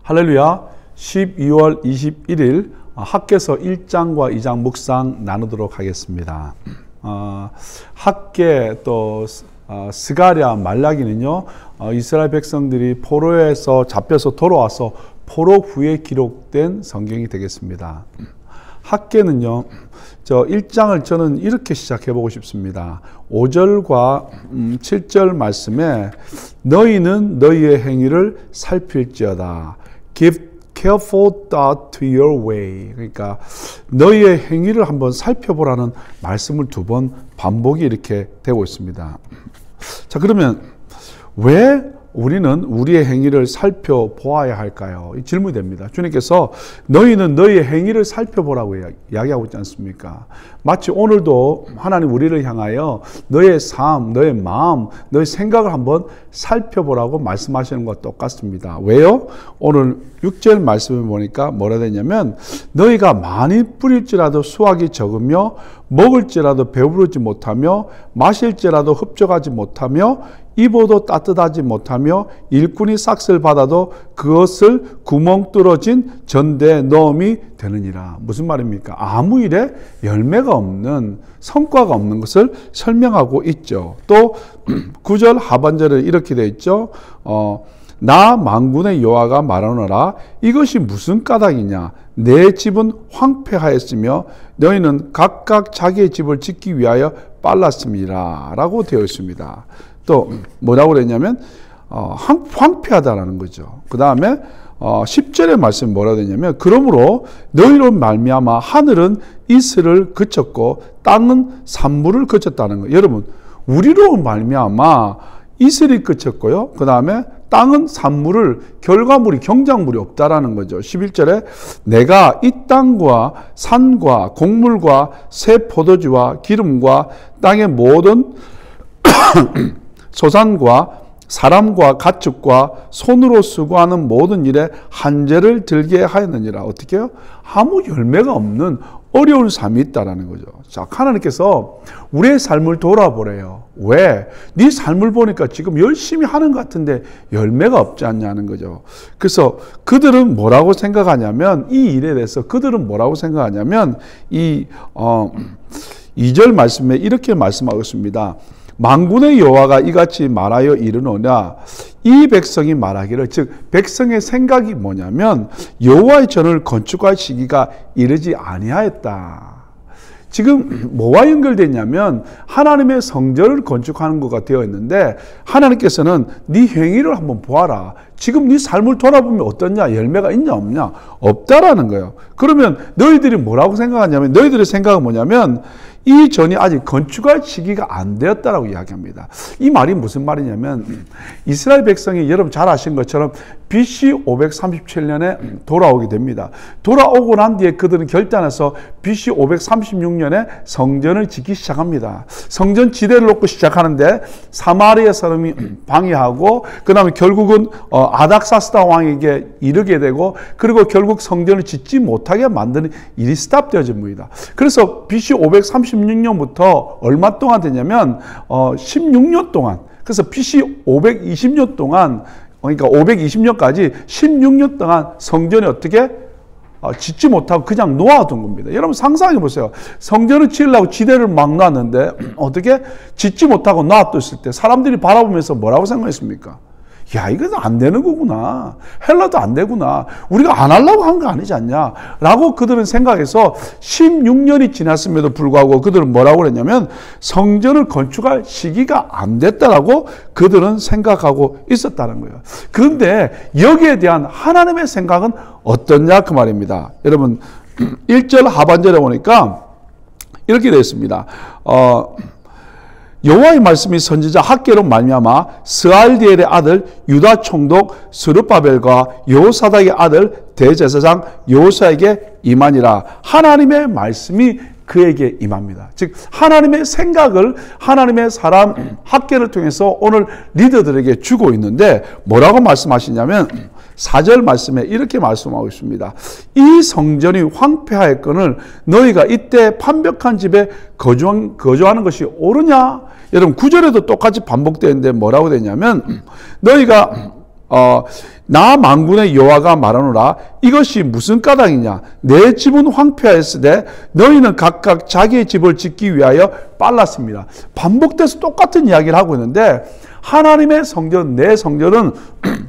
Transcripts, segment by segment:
할렐루야. 12월 21일 학개서 1장과 2장 묵상 나누도록 하겠습니다. 학개 또 스가랴 말라기는요, 이스라엘 백성들이 포로에서 잡혀서 돌아와서 포로 후에 기록된 성경이 되겠습니다. 학개는요, 1장을 저는 이렇게 시작해 보고 싶습니다. 5절과 7절 말씀에 너희는 너희의 행위를 살필지어다. Give careful thought to your way. 그러니까 너희의 행위를 한번 살펴보라는 말씀을 두 번 반복이 이렇게 되고 있습니다. 자, 그러면 왜 우리는 우리의 행위를 살펴보아야 할까요? 이 질문이 됩니다. 주님께서 너희는 너희의 행위를 살펴보라고 이야기하고 있지 않습니까? 마치 오늘도 하나님 우리를 향하여 너의 삶, 너의 마음, 너의 생각을 한번 살펴보라고 말씀하시는 것과 똑같습니다. 왜요? 오늘 6절 말씀을 보니까 뭐라 되냐면 너희가 많이 뿌릴지라도 수확이 적으며 먹을지라도 배부르지 못하며 마실지라도 흡족하지 못하며 입어도 따뜻하지 못하며 일꾼이 싹쓸 받아도 그것을 구멍 뚫어진 전대에 넣음이 되느니라. 무슨 말입니까? 아무 일에 열매가 없는, 성과가 없는 것을 설명하고 있죠. 또 9절 하반절에 이렇게 되어 있죠. 나 만군의 여호와가 말하노라. 이것이 무슨 까닭이냐? 내 집은 황폐하였으며 너희는 각각 자기의 집을 짓기 위하여 빨랐습니다. 라고 되어 있습니다. 또 뭐라고 그랬냐면 황폐하다라는 거죠. 그 다음에 10절의 말씀이 뭐라고 되냐면 그러므로 너희로 말미암아 하늘은 이슬을 그쳤고 땅은 산물을 그쳤다는 거예요. 여러분, 우리로 말미암아 이슬이 그쳤고요. 그 다음에 땅은 산물을, 결과물이, 경작물이 없다라는 거죠. 11절에 내가 이 땅과 산과 곡물과 새 포도주와 기름과 땅의 모든 소산과 사람과 가축과 손으로 수고하는 모든 일에 한재를 들게 하였느니라. 어떻게 해요? 아무 열매가 없는 어려운 삶이 있다라는 거죠. 자, 하나님께서 우리의 삶을 돌아보래요. 왜? 네 삶을 보니까 지금 열심히 하는 것 같은데 열매가 없지 않냐는 거죠. 그래서 그들은 뭐라고 생각하냐면 이 일에 대해서 그들은 뭐라고 생각하냐면 이 2절 말씀에 이렇게 말씀하고 있습니다. 만군의 여호와가 이같이 말하여 이르노냐. 이 백성이 말하기를, 즉 백성의 생각이 뭐냐면 여호와의 전을 건축할 시기가 이르지 아니하였다. 지금 뭐와 연결되냐면 하나님의 성전을 건축하는 것가 되어 있는데 하나님께서는 네 행위를 한번 보아라. 지금 네 삶을 돌아보면 어떠냐? 열매가 있냐 없냐? 없다라는 거예요. 그러면 너희들이 뭐라고 생각하냐면 너희들의 생각은 뭐냐면 이 전이 아직 건축할 시기가 안 되었다라고 이야기합니다. 이 말이 무슨 말이냐면 이스라엘 백성이 여러분 잘 아시는 것처럼 BC 537년에 돌아오게 됩니다. 돌아오고 난 뒤에 그들은 결단해서 BC 536년에 성전을 짓기 시작합니다. 성전 지대를 놓고 시작하는데 사마리아 사람이 방해하고 그 다음에 결국은 아닥사스다 왕에게 이르게 되고 그리고 결국 성전을 짓지 못하게 만드는 일이 스탑되어집니다. 그래서 BC 536년부터 얼마 동안 되냐면 16년 동안, 그래서 BC 520년 동안, 그러니까 520년까지 16년 동안 성전이 어떻게 짓지 못하고 그냥 놓아둔 겁니다. 여러분 상상해 보세요. 성전을 지으려고 지대를 막 놨는데 어떻게 짓지 못하고 놔뒀을 때 사람들이 바라보면서 뭐라고 생각했습니까? 야, 이건 안 되는 거구나. 헬라도 안 되구나. 우리가 안 하려고 한 거 아니지 않냐. 라고 그들은 생각해서 16년이 지났음에도 불구하고 그들은 뭐라고 그랬냐면 성전을 건축할 시기가 안 됐다라고 그들은 생각하고 있었다는 거예요. 그런데 여기에 대한 하나님의 생각은 어떠냐 그 말입니다. 여러분 1절 하반절에 보니까 이렇게 되어 있습니다. 여호와의 말씀이 선지자 학개로 말미암아 스알디엘의 아들 유다 총독 스룹바벨과 여호사닥의 아들 대제사장 여호수아에게 임하니라. 하나님의 말씀이 그에게 임합니다. 즉 하나님의 생각을 하나님의 사람 학개를 통해서 오늘 리더들에게 주고 있는데 뭐라고 말씀하시냐면 4절 말씀에 이렇게 말씀하고 있습니다. 이 성전이 황폐하였거늘 너희가 이때 판벽한 집에 거주하는 것이 옳으냐? 여러분 9절에도 똑같이 반복되는데 뭐라고 되냐면 너희가 나 만군의 여호와가 말하노라. 이것이 무슨 까닭이냐? 내 집은 황폐하였으되 너희는 각각 자기의 집을 짓기 위하여 빨랐습니다. 반복돼서 똑같은 이야기를 하고 있는데, 하나님의 성전, 내 성전은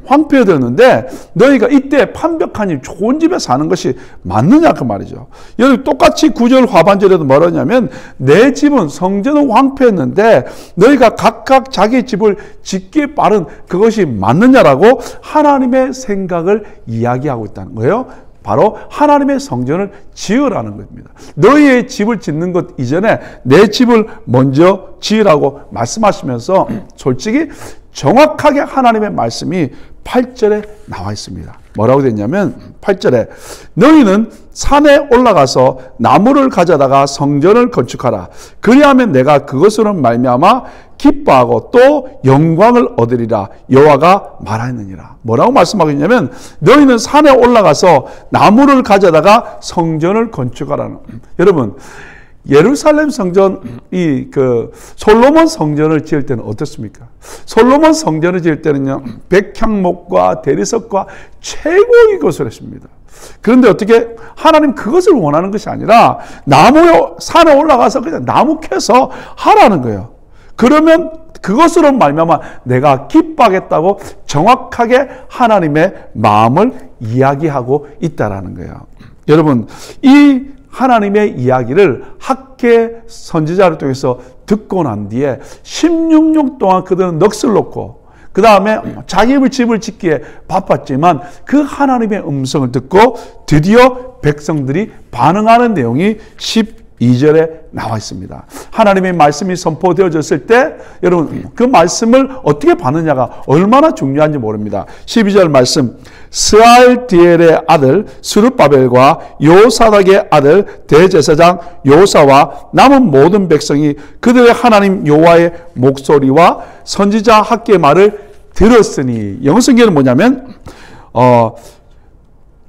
황폐되었는데 너희가 이때 판벽하니 좋은 집에 사는 것이 맞느냐 그 말이죠. 여기 똑같이 9절 하반절에도 뭐라냐면, 내 집은 성전은 황폐했는데 너희가 각각 자기 집을 짓기에 빠른 그것이 맞느냐라고 하나님의 생각을 이야기하고 있다는 거예요. 바로 하나님의 성전을 지으라는 겁니다. 너희의 집을 짓는 것 이전에 내 집을 먼저 지으라고 말씀하시면서 솔직히 정확하게 하나님의 말씀이 8절에 나와 있습니다. 뭐라고 됐냐면 8절에 너희는 산에 올라가서 나무를 가져다가 성전을 건축하라. 그리하면 내가 그것으로 말미암아 기뻐하고 또 영광을 얻으리라. 여호와가 말하였느니라. 뭐라고 말씀하고 있냐면, 너희는 산에 올라가서 나무를 가져다가 성전을 건축하라는. 여러분, 예루살렘 성전, 솔로몬 성전을 지을 때는 어떻습니까? 솔로몬 성전을 지을 때는요, 백향목과 대리석과 최고의 것을 했습니다. 그런데 어떻게 하나님 그것을 원하는 것이 아니라 산에 올라가서 그냥 나무 캐서 하라는 거예요. 그러면 그것으로 말미암아 내가 기뻐하겠다고 정확하게 하나님의 마음을 이야기하고 있다라는 거예요. 여러분, 이 하나님의 이야기를 학계 선지자를 통해서 듣고 난 뒤에 16년 동안 그들은 넋을 놓고 그 다음에 자기 집을 짓기에 바빴지만 그 하나님의 음성을 듣고 드디어 백성들이 반응하는 내용이 12절에 나와 있습니다. 하나님의 말씀이 선포되어졌을 때 여러분 그 말씀을 어떻게 받느냐가 얼마나 중요한지 모릅니다. 12절 말씀, 스알디엘의 아들 스룹바벨과 요사닥의 아들 대제사장 요사와 남은 모든 백성이 그들의 하나님 여호와의 목소리와 선지자 학계의 말을 들었으니, 영어 성경은 뭐냐면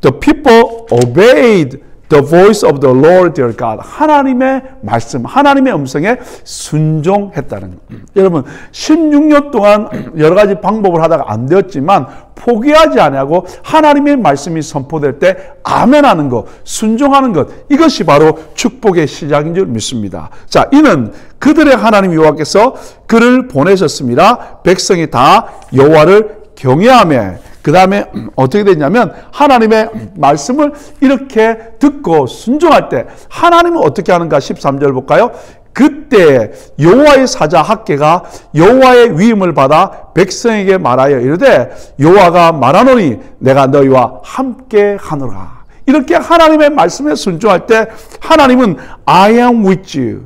The people obeyed the voice of the Lord their God. 하나님의 말씀, 하나님의 음성에 순종했다는 거예요. 여러분, 16년 동안 여러 가지 방법을 하다가 안 되었지만 포기하지 아니하고 하나님의 말씀이 선포될 때 아멘하는 것, 순종하는 것, 이것이 바로 축복의 시작인 줄 믿습니다. 자, 이는 그들의 하나님 여호와께서 그를 보내셨습니다. 백성이 다 여호와를 경외하며, 그 다음에 어떻게 됐냐면 하나님의 말씀을 이렇게 듣고 순종할 때 하나님은 어떻게 하는가? 13절 볼까요? 그때 여호와의 사자 학계가 여호와의 위임을 받아 백성에게 말하여 이르되 여호와가 말하노니 내가 너희와 함께 하노라. 이렇게 하나님의 말씀에 순종할 때 하나님은 I am with you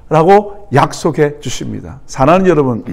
라고 약속해 주십니다. 사랑하는 여러분,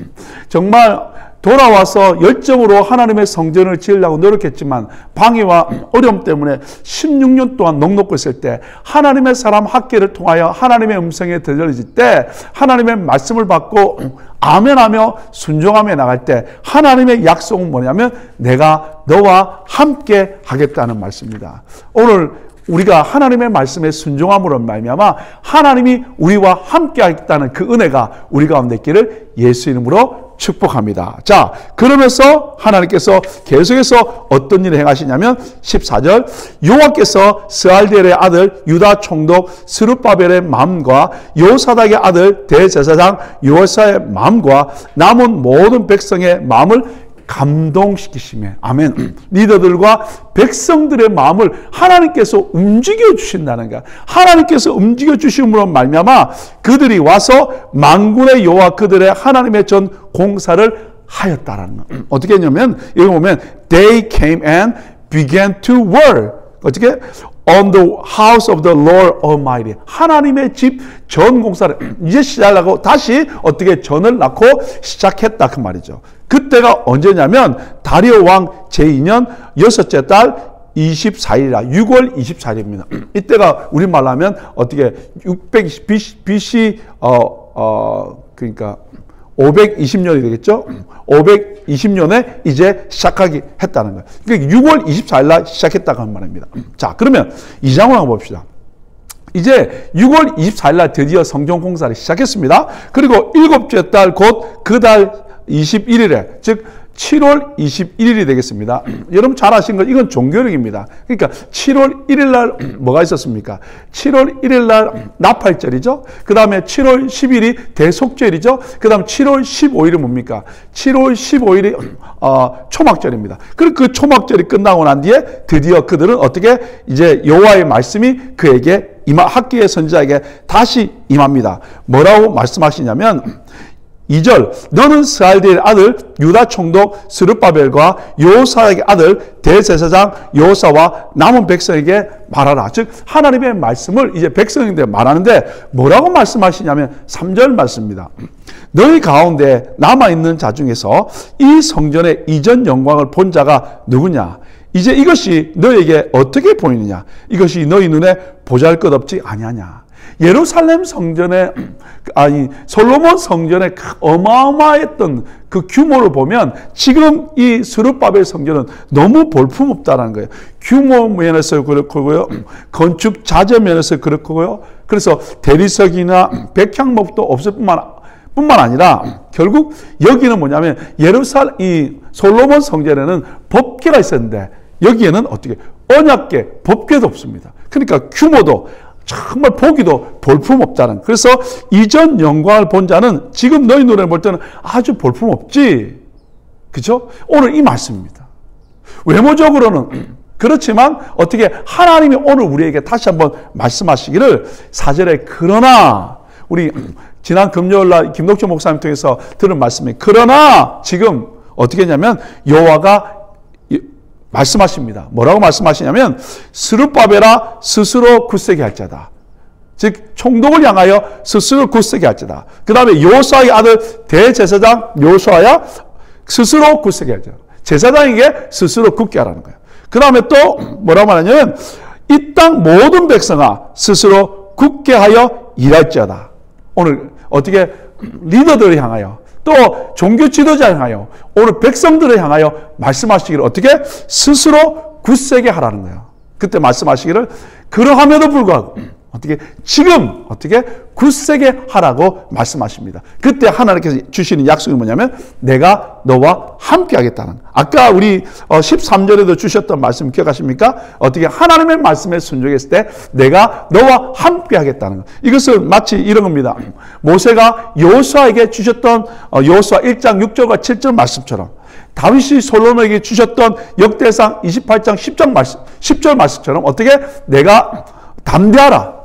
정말 돌아와서 열정으로 하나님의 성전을 지으려고 노력했지만 방해와 어려움 때문에 16년 동안 넋놓고 있을 때 하나님의 사람 학계를 통하여 하나님의 음성에 들려질 때 하나님의 말씀을 받고 아멘하며 순종하며 나갈 때 하나님의 약속은 뭐냐면 내가 너와 함께 하겠다는 말씀입니다. 오늘 우리가 하나님의 말씀에 순종함으로 말미암아 하나님이 우리와 함께 하겠다는 그 은혜가 우리 가운데 있기를 예수 이름으로 축복합니다. 자, 그러면서 하나님께서 계속해서 어떤 일을 행하시냐면 14절, 여호와께서 스알디엘의 아들 유다 총독 스룹바벨의 마음과 요사닥의 아들 대제사장 요사의 마음과 남은 모든 백성의 마음을 감동시키시며, 아멘. 리더들과 백성들의 마음을 하나님께서 움직여 주신다는 거야. 하나님께서 움직여 주심으로 말미암아 그들이 와서 만군의 여호와 그들의 하나님의 전 공사를 하였다라는 거. 어떻게 했냐면 여기 보면 they came and began to work. 어떻게? On the house of the Lord Almighty. 하나님의 집 전 공사를 이제 시작하고 다시 어떻게 전을 낳고 시작했다 그 말이죠. 그때가 언제냐면 다리오 왕 제2년 여섯째 달 24일이라 6월 24일입니다. 이때가 우리말로 하면 어떻게 600 BC 그러니까 520년이 되겠죠? 520년에 이제 시작하기 했다는 거예요. 그러니까 6월 24일 날 시작했다고 하는 말입니다. 자, 그러면 2장을 한번 봅시다. 이제 6월 24일 날 드디어 성전 공사를 시작했습니다. 그리고 7째 달 곧 그 달 21일에 즉 7월 21일이 되겠습니다. 여러분 잘 아신 것, 이건 종교력입니다. 그러니까 7월 1일 날 뭐가 있었습니까? 7월 1일 날 나팔절이죠. 그 다음에 7월 10일이 대속절이죠. 그 다음 7월 15일이 뭡니까? 7월 15일이 초막절입니다. 그리고 그 초막절이 끝나고 난 뒤에 드디어 그들은 어떻게 이제 여호와의 말씀이 그에게 학기의 선지자에게 다시 임합니다. 뭐라고 말씀하시냐면 2절, 너는 스알디엘 아들 유다 총독 스룹바벨과 여호사의 아들 대제사장 여호사와 남은 백성에게 말하라. 즉 하나님의 말씀을 이제 백성인데 말하는데 뭐라고 말씀하시냐면 3절 말씀입니다. 너희 가운데 남아있는 자 중에서 이 성전의 이전 영광을 본 자가 누구냐? 이제 이것이 너에게 어떻게 보이느냐? 이것이 너희 눈에 보잘것없지 아니하냐? 예루살렘 성전의 솔로몬 성전의 어마어마했던 그 규모를 보면 지금 이 스룹바벨 성전은 너무 볼품없다라는 거예요. 규모 면에서 그렇고요, 건축 자재 면에서 그렇고요. 그래서 대리석이나 백향목도 없을 뿐만 아니라 결국 여기는 뭐냐면 이 솔로몬 성전에는 법궤가 있었는데 여기에는 어떻게 언약궤, 법궤도 없습니다. 그러니까 규모도 정말 보기도 볼품없다는. 그래서 이전 영광을 본 자는 지금 너희 눈에 볼 때는 아주 볼품없지. 그죠? 오늘 이 말씀입니다. 외모적으로는 그렇지만 어떻게 하나님이 오늘 우리에게 다시 한번 말씀하시기를 4절에 그러나 우리 지난 금요일 날 김덕철 목사님 통해서 들은 말씀이 그러나 지금 어떻게 했냐면 여호와가 말씀하십니다. 뭐라고 말씀하시냐면 스룹바벨아 스스로 굳세게 할지어다. 즉 총독을 향하여 스스로 굳세게 할지어다. 그 다음에 여호수아의 아들 대제사장 여호수아야 스스로 굳세게 할지어다. 제사장에게 스스로 굳게 하라는 거예요. 그 다음에 또 뭐라고 말하냐면 이 땅 모든 백성아 스스로 굳게 하여 일할지어다. 오늘 어떻게 리더들을 향하여 또 종교 지도자를 향하여 오늘 백성들을 향하여 말씀하시기를 어떻게 스스로 굳세게 하라는 거예요. 그때 말씀하시기를 그러함에도 불구하고 어떻게 지금 어떻게 굳세게 하라고 말씀하십니다. 그때 하나님께서 주시는 약속이 뭐냐면 내가 너와 함께 하겠다는. 아까 우리 13절에도 주셨던 말씀 기억하십니까? 어떻게 하나님의 말씀에 순종했을 때 내가 너와 함께 하겠다는 것. 이것은 마치 이런 겁니다. 모세가 여호수아에게 주셨던 여호수아 1장 6절과 7절 말씀처럼 다윗이 솔로몬에게 주셨던 역대상 28장 10절 말씀처럼 어떻게 내가 담대하라.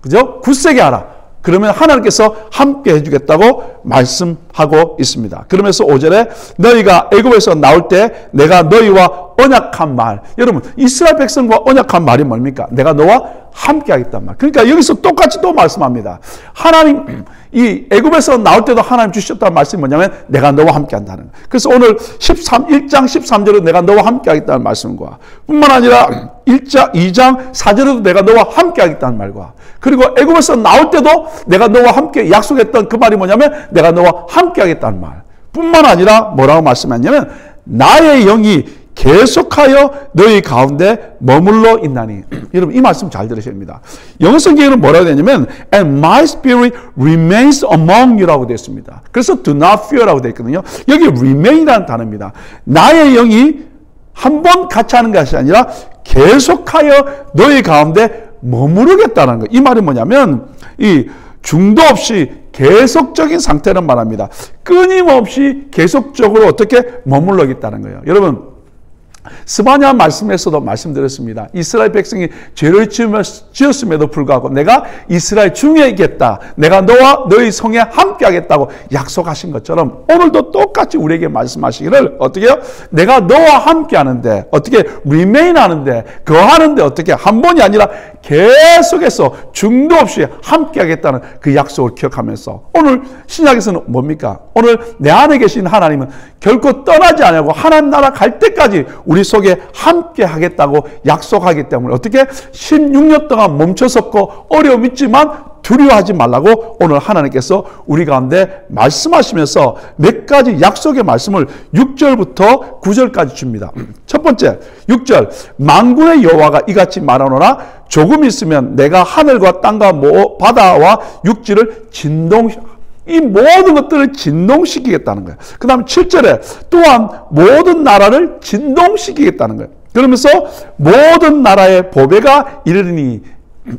그죠? 굳세게 하라. 그러면 하나님께서 함께 해주겠다고 말씀하고 있습니다. 그러면서 5절에 너희가 애굽에서 나올 때 내가 너희와 언약한 말. 여러분 이스라엘 백성과 언약한 말이 뭡니까? 내가 너와 함께 하겠단 말. 그러니까 여기서 똑같이 또 말씀합니다. 하나님 이 애굽에서 나올 때도 하나님 주셨다는 말씀이 뭐냐면 내가 너와 함께 한다는. 그래서 오늘 1장 13절은 내가 너와 함께 하겠다는 말씀과 뿐만 아니라 2장 4절에도 내가 너와 함께 하겠다는 말과 그리고 애굽에서 나올 때도 내가 너와 함께 약속했던 그 말이 뭐냐면 내가 너와 함께 하겠다는 말 뿐만 아니라 뭐라고 말씀했냐면 나의 영이 계속하여 너희 가운데 머물러 있나니. 여러분 이 말씀 잘 들으셔야 됩니다. 영어 성경에는 뭐라고 되냐면 and my spirit remains among you라고 되어 있습니다. 그래서 do not fear라고 되어 있거든요. 여기 remain이라는 단어입니다. 나의 영이 한 번 같이 하는 것이 아니라 계속하여 너희 가운데 머무르겠다는 거. 이 말이 뭐냐면 이 중도 없이 계속적인 상태를 말합니다. 끊임없이 계속적으로 어떻게 머물러겠다는 거예요. 여러분 스바냐 말씀에서도 말씀드렸습니다. 이스라엘 백성이 죄를 지었음에도 불구하고 내가 이스라엘 중에 있겠다. 내가 너와 너희 성에 함께 하겠다고 약속하신 것처럼 오늘도 똑같이 우리에게 말씀하시기를 어떻게 해요? 내가 너와 함께 하는데 어떻게 remain 하는데 거하는데 어떻게 한 번이 아니라 계속해서 중도 없이 함께 하겠다는 그 약속을 기억하면서 오늘 신약에서는 뭡니까? 오늘 내 안에 계신 하나님은 결코 떠나지 않냐고 하나님 나라 갈 때까지 우리 속에 함께 하겠다고 약속하기 때문에 어떻게 16년 동안 멈춰섰고 어려움 있지만 두려워하지 말라고 오늘 하나님께서 우리 가운데 말씀하시면서 몇 가지 약속의 말씀을 6절부터 9절까지 줍니다. 첫 번째 6절 만군의 여호와가 이같이 말하노라 조금 있으면 내가 하늘과 땅과 바다와 육지를 이 모든 것들을 진동시키겠다는 거예요. 그 다음 7절에 또한 모든 나라를 진동시키겠다는 거예요. 그러면서 모든 나라의 보배가 이르리니,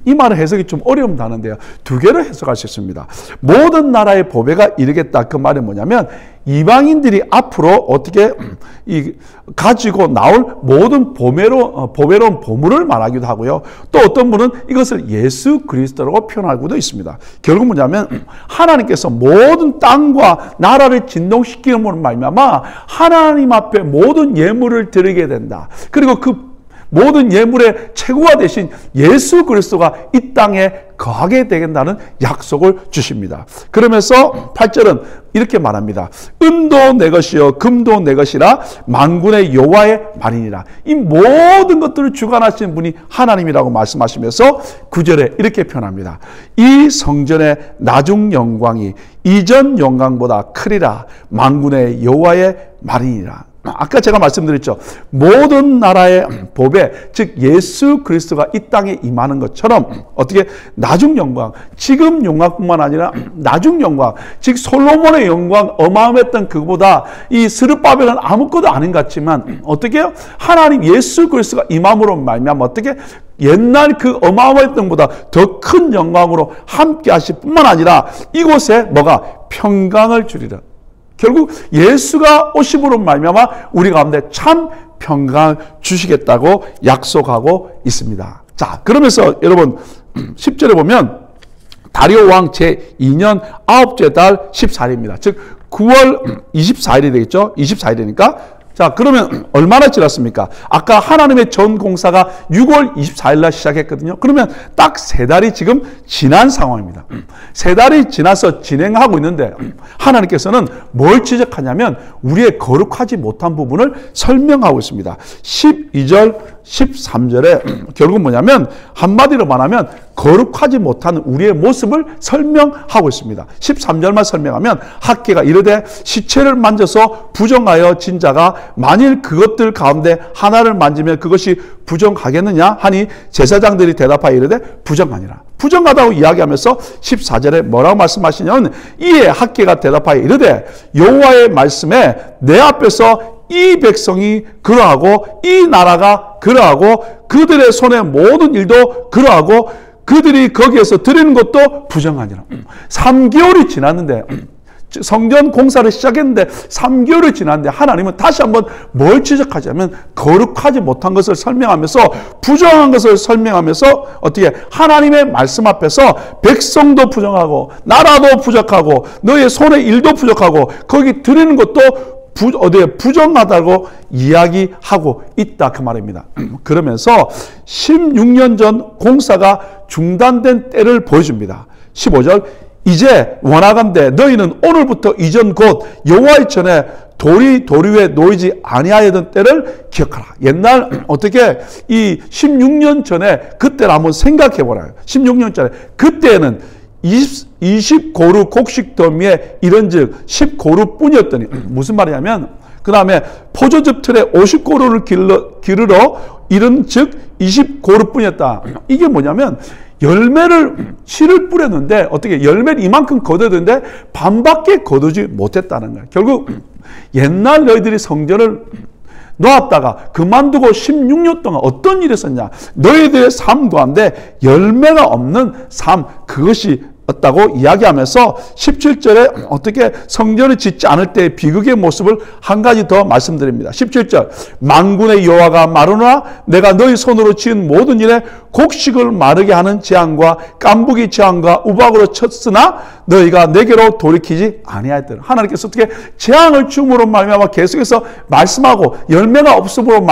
이 말은 해석이 좀 어려운 단어인데요. 두 개로 해석할 수 있습니다. 모든 나라의 보배가 이르겠다. 그 말은 뭐냐면 이방인들이 앞으로 어떻게 가지고 나올 모든 보배로운 보물을 말하기도 하고요. 또 어떤 분은 이것을 예수 그리스도라고 표현하고도 있습니다. 결국 뭐냐면 하나님께서 모든 땅과 나라를 진동시키는 말미암아 하나님 앞에 모든 예물을 드리게 된다. 그리고 그 모든 예물의 최고가 되신 예수 그리스도가 이 땅에 거하게 되겠다는 약속을 주십니다. 그러면서 8절은 이렇게 말합니다. 은도 내 것이요 금도 내 것이라 만군의 여호와의 말이니라. 이 모든 것들을 주관하시는 분이 하나님이라고 말씀하시면서 9절에 이렇게 표현합니다. 이 성전의 나중 영광이 이전 영광보다 크리라. 만군의 여호와의 말이니라. 아까 제가 말씀드렸죠. 모든 나라의 보배, 즉 예수 그리스도가 이 땅에 임하는 것처럼 어떻게 나중 영광, 지금 영광뿐만 아니라 나중 영광, 즉 솔로몬의 영광 어마어마했던 그보다 이 스룹바벨은 아무것도 아닌 것 같지만 어떻게 해요? 하나님 예수 그리스도가 임함으로 말미암아 어떻게 옛날 그 어마어마했던 것보다 더 큰 영광으로 함께 하실 뿐만 아니라 이곳에 뭐가 평강을 주리라. 결국 예수가 오심으로 말미암아 우리 가운데 참 평강을 주시겠다고 약속하고 있습니다. 자, 그러면서 여러분 10절에 보면 다리오 왕 제2년 9째 달 14일입니다. 즉 9월 24일이 되겠죠. 24일이니까 자, 그러면 얼마나 지났습니까? 아까 하나님의 전 공사가 6월 24일 날 시작했거든요. 그러면 딱 3달이 지금 지난 상황입니다. 3달이 지나서 진행하고 있는데 하나님께서는 뭘 지적하냐면 우리의 거룩하지 못한 부분을 설명하고 있습니다. 12절, 13절에 결국 뭐냐면 한마디로 말하면 거룩하지 못한 우리의 모습을 설명하고 있습니다. 13절만 설명하면 학개가 이르되 시체를 만져서 부정하여 진 자가 만일 그것들 가운데 하나를 만지면 그것이 부정하겠느냐 하니 제사장들이 대답하여 이르되 부정하니라. 부정하다고 이야기하면서 14절에 뭐라고 말씀하시냐면 이에 학개가 대답하여 이르되 여호와의 말씀에 내 앞에서 이 백성이 그러하고 이 나라가 그러하고 그들의 손의 모든 일도 그러하고 그들이 거기에서 드리는 것도 부정하니라. 3개월이 지났는데 성전 공사를 시작했는데 3개월이 지났는데 하나님은 다시 한번 뭘 지적하자면 거룩하지 못한 것을 설명하면서 부정한 것을 설명하면서 어떻게 하나님의 말씀 앞에서 백성도 부정하고 나라도 부족하고 너의 손의 일도 부족하고 거기 드리는 것도 부정하다고 이야기하고 있다 그 말입니다. 그러면서 16년 전 공사가 중단된 때를 보여줍니다. 15절 이제 원하건대 너희는 오늘부터 이전 곧 여호와의 전에 돌이 돌 위에 놓이지 아니하였던 때를 기억하라. 옛날 어떻게 이 16년 전에 그때를 한번 생각해 보라요. 16년 전에 그때는 20고루 곡식 더미에 이런즉 10고루 뿐이었더니 무슨 말이냐면 그 다음에 포도즙 틀에 50고루를 기르러 이른즉 20고루 뿐이었다. 이게 뭐냐면 열매를 씨를 뿌렸는데 어떻게 열매를 이만큼 거두는데 반밖에 거두지 못했다는 거예요. 결국 옛날 너희들이 성전을 놓았다가 그만두고 16년 동안 어떤 일이 있었냐. 너희들의 삶 가운데 열매가 없는 삶 그것이 었다고 이야기하면서 17절에 어떻게 성전을 짓지 않을 때의 비극의 모습을 한 가지 더 말씀드립니다. 17절 만군의 여호와가 말하노라 내가 너희 손으로 지은 모든 일에 곡식을 마르게 하는 재앙과 깐부기 재앙과 우박으로 쳤으나 너희가 내게로 돌이키지 아니하였더라. 하나님께서 어떻게 재앙을 주므로 말미암아 계속해서 말씀하고 열매가 없음으로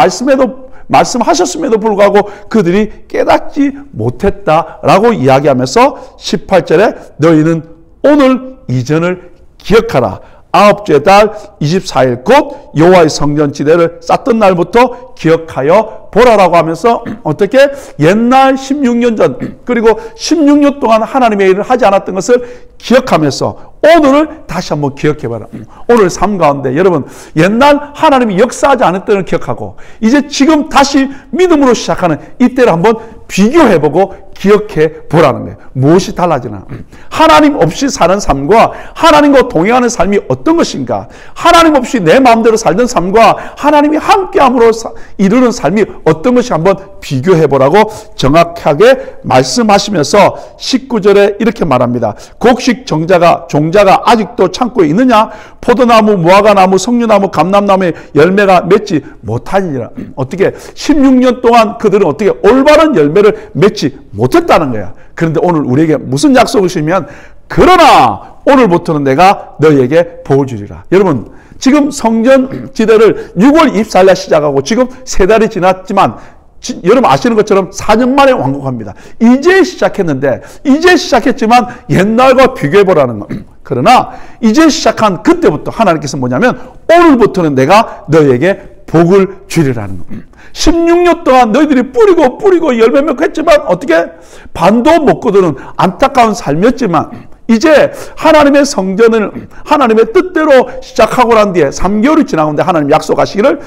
말씀하셨음에도 불구하고 그들이 깨닫지 못했다라고 이야기하면서 18절에 너희는 오늘 이전을 기억하라. 9째 달 24일 곧 여호와의 성전 지대를 쌓던 날부터 기억하여 보라라고 하면서 어떻게 옛날 16년 전 그리고 16년 동안 하나님의 일을 하지 않았던 것을 기억하면서 오늘을 다시 한번 기억해봐라. 오늘 삶 가운데 여러분 옛날 하나님이 역사하지 않은 때를 기억하고 이제 지금 다시 믿음으로 시작하는 이때를 한번 비교해보고 기억해 보라는 거예요. 무엇이 달라지나? 하나님 없이 사는 삶과 하나님과 동행하는 삶이 어떤 것인가? 하나님 없이 내 마음대로 살던 삶과 하나님이 함께함으로 이루는 삶이 어떤 것이 한번 비교해 보라고 정확하게 말씀하시면서 19절에 이렇게 말합니다. 곡식 종자가 아직도 창고에 있느냐? 포도나무, 무화과나무, 석류나무, 감람나무의 열매가 맺지 못하니라. 어떻게 16년 동안 그들은 어떻게 올바른 열매를 맺지 못했다는 거야. 그런데 오늘 우리에게 무슨 약속을 주시면, 그러나 오늘부터는 내가 너희에게 복을 주리라. 여러분, 지금 성전 지대를 6월 24일 날 시작하고 지금 3달이 지났지만 여러분 아시는 것처럼 4년 만에 완공합니다. 이제 시작했지만 옛날과 비교해 보라는 거. 그러나 이제 시작한 그때부터 하나님께서 뭐냐면, 오늘부터는 내가 너희에게 복을 주리라는 거. 16년 동안 너희들이 뿌리고 열매 맺고 했지만 어떻게 반도 못 거두는 안타까운 삶이었지만, 이제 하나님의 성전을 하나님의 뜻대로 시작하고 난 뒤에 3개월이 지나는데 하나님 약속하시기를,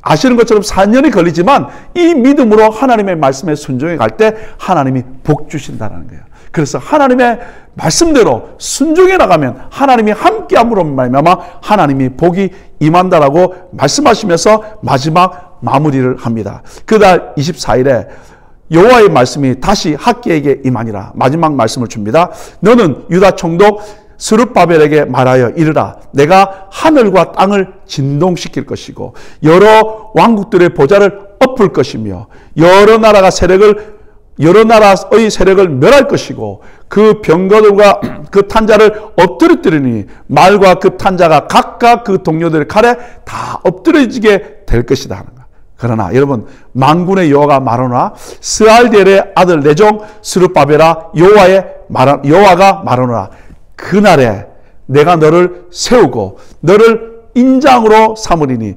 아시는 것처럼 4년이 걸리지만 이 믿음으로 하나님의 말씀에 순종해 갈 때 하나님이 복 주신다는 거예요. 그래서 하나님의 말씀대로 순종해 나가면 하나님이 함께함으로 말미암아 하나님이 복이 임한다라고 말씀하시면서 마지막 마무리를 합니다. 그달 24일에 여호와의 말씀이 다시 학개에게 임하니라. 마지막 말씀을 줍니다. 너는 유다 총독 스룹바벨에게 말하여 이르라. 내가 하늘과 땅을 진동시킬 것이고 여러 왕국들의 보좌를 엎을 것이며 여러 나라의 세력을 멸할 것이고 그 병거들과 그 탄자를 엎드려뜨리니 말과 그 탄자가 각각 그 동료들의 칼에 다 엎드려지게 될 것이다 하는 거야. 그러나 여러분, 만군의 여호와가 말하노라. 스알디엘의 아들 내종 스룹바벨아, 여호와가 말하노라. 그날에 내가 너를 세우고 너를 인장으로 삼으리니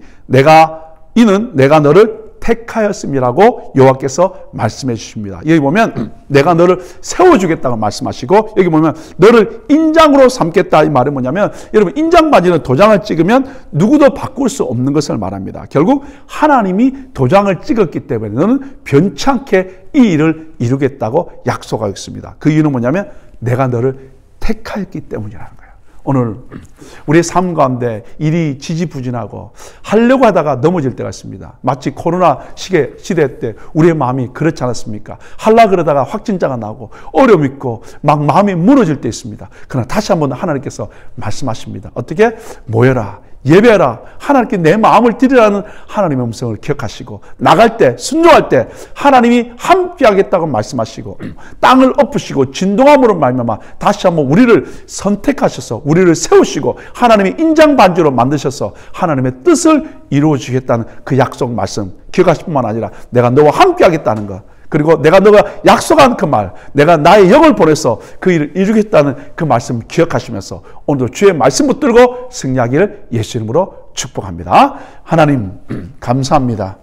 이는 내가 너를 택하였음이라고 여호와께서 말씀해 주십니다. 여기 보면 내가 너를 세워주겠다고 말씀하시고, 여기 보면 너를 인장으로 삼겠다. 이 말은 뭐냐면, 여러분 인장 바지는 도장을 찍으면 누구도 바꿀 수 없는 것을 말합니다. 결국 하나님이 도장을 찍었기 때문에 너는 변찮게 이 일을 이루겠다고 약속하고 있습니다. 그 이유는 뭐냐면 내가 너를 택하였기 때문이라는 거예요. 오늘 우리의 삶 가운데 일이 지지부진하고 하려고 하다가 넘어질 때가 있습니다. 마치 코로나 시대 때 우리의 마음이 그렇지 않았습니까? 하려고 그러다가 확진자가 나고 어려움 있고 막 마음이 무너질 때 있습니다. 그러나 다시 한번 하나님께서 말씀하십니다. 어떻게? 모여라. 예배하라. 하나님께 내 마음을 드리라는 하나님의 음성을 기억하시고 나갈 때, 순종할 때 하나님이 함께 하겠다고 말씀하시고 땅을 엎으시고 진동함으로 말미암아 다시 한번 우리를 선택하셔서 우리를 세우시고 하나님의 인장반지로 만드셔서 하나님의 뜻을 이루어 주겠다는 그 약속 말씀 기억하실 뿐만 아니라 내가 너와 함께 하겠다는 것, 그리고 너가 약속한 그 말, 내가 나의 영을 보내서 그 일을 이루겠다는 그 말씀 기억하시면서 오늘도 주의 말씀 붙들고 승리하기를 예수 이름으로 축복합니다. 하나님 감사합니다.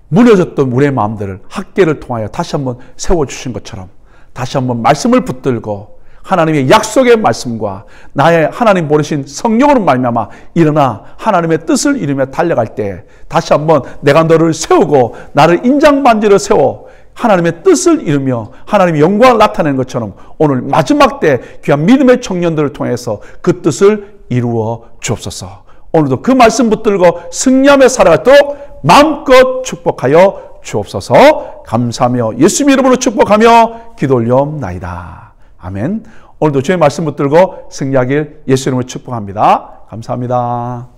무너졌던 우리의 마음들을 학개를 통하여 다시 한번 세워주신 것처럼 다시 한번 말씀을 붙들고 하나님의 약속의 말씀과 나의 하나님 보내신 성령으로 말미암아 일어나 하나님의 뜻을 이루며 달려갈 때 다시 한번 내가 너를 세우고 나를 인장반지로 세워 하나님의 뜻을 이루며 하나님의 영광을 나타내는 것처럼 오늘 마지막 때 귀한 믿음의 청년들을 통해서 그 뜻을 이루어 주옵소서. 오늘도 그 말씀 붙들고 승리하며 살아가도록 마음껏 축복하여 주옵소서. 감사하며 예수님 이름으로 축복하며 기도 올려옵나이다. 아멘. 오늘도 주의 말씀 붙들고 승리하길 예수 이름으로 축복합니다. 감사합니다.